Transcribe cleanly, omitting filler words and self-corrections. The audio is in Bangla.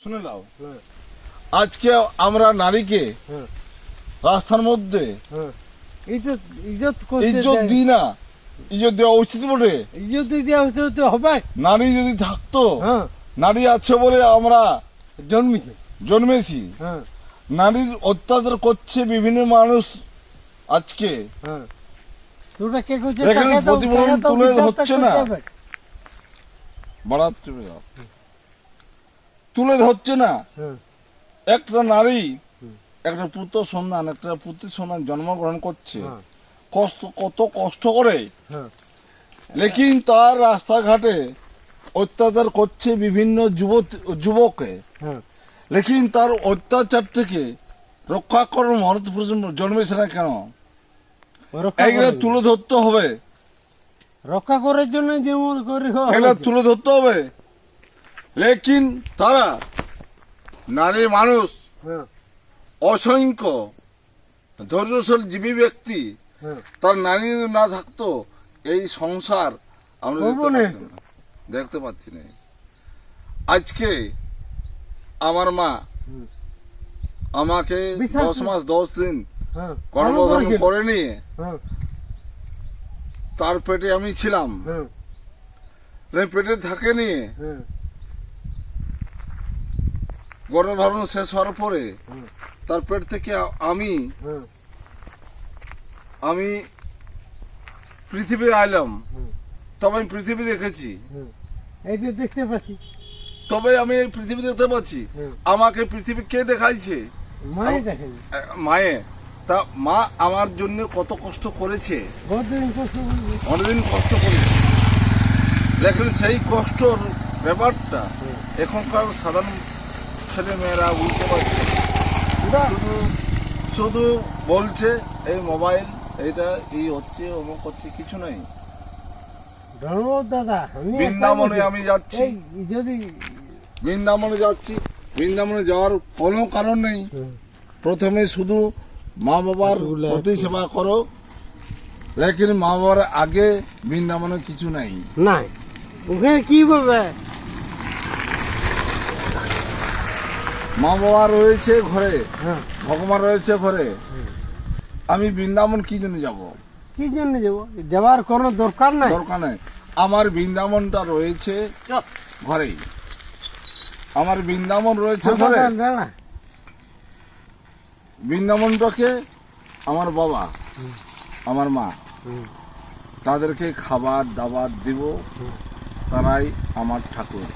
শুনে নাও, আজকে আমরা নারীকে রাস্তার মধ্যে ইজ্জত দিই না। ইজ্জত দেওয়া উচিত বটে। ইজ্জত দেওয়া উচিত হবে। নারী যদি থাকতো, নারী আছে বলে আমরা জন্মেছি। নারীর অত্যাচার করছে বিভিন্ন মানুষ। আজকে এখানে প্রতিফলন তুলে হচ্ছে না, তুলে ধরছে না। একটা নারী একটা পুত্র সন্তান, একটা পুত্রের সন্তান জন্মগ্রহণ করছে, কত কষ্ট করে, লেকিন তার রাস্তাঘাটে অত্যাচার করছে বিভিন্ন যুবকে। লেকিন তার অত্যাচার থেকে রক্ষা করার ভারত জন্মেছে না কেন? এইগুলো তুলে ধরতে হবে, রক্ষা করার জন্য যেমন এগুলো তুলে ধরতে হবে। লেকিন তারা নারী মানুষ অসংখ্য ধৈর্যশীল জীবী ব্যক্তি, তার নারী না থাকতো এই সংসার আমরা দেখতে পাচ্ছি না। আজকে আমার মা আমাকে 10 মাস 10 দিন গর্ভধারণ করে নিয়ে তার পেটে আমি ছিলাম, পেটে থাকে নিয়ে গর্ভধারণ শেষ হওয়ার পরে তার পেট থেকে আমি পৃথিবীতে আইলাম। তবে আমি পৃথিবী দেখেছি, দেখতে পাচ্ছি, তবে আমি পৃথিবী দেখতে পাচ্ছি। আমাকে পৃথিবী কে দেখাইছে? মায়ে। তা মা আমার জন্য কত কষ্ট করেছে, অনেকদিন কষ্ট করেছে। লেকিন সেই কষ্টর ব্যাপারটা এখনকার সাধারণ ছেলে মেয়েরা বুঝতে পারছে, শুধু বলছে এই মোবাইল, এইটা এই হচ্ছে, অমুক হচ্ছে, কিছু নাই। দাদা বৃন্দাবনে আমি যাচ্ছি, বৃন্দাবনে যাওয়ার কোনো কারণ নেই। প্রথমে শুধু মা বাবার প্রতি সেবা করো, লেকিন মা বাবার আগে বৃন্দাবনে কিছু নাই। ওখানে কি বলবে? মা বাবা রয়েছে ঘরে, ভগবান রয়েছে ঘরে। আমি বৃন্দাবন কি জন্য যাব? যাওয়ার কোনো দরকার নাই। আমার বৃন্দাবনটা রয়েছে ঘরেই, আমার বৃন্দাবন রয়েছে ঘরে। বৃন্দাবনটাকে আমার বাবা, আমার মা, তাদেরকে খাবার দাবার দিব, তারাই আমার ঠাকুর।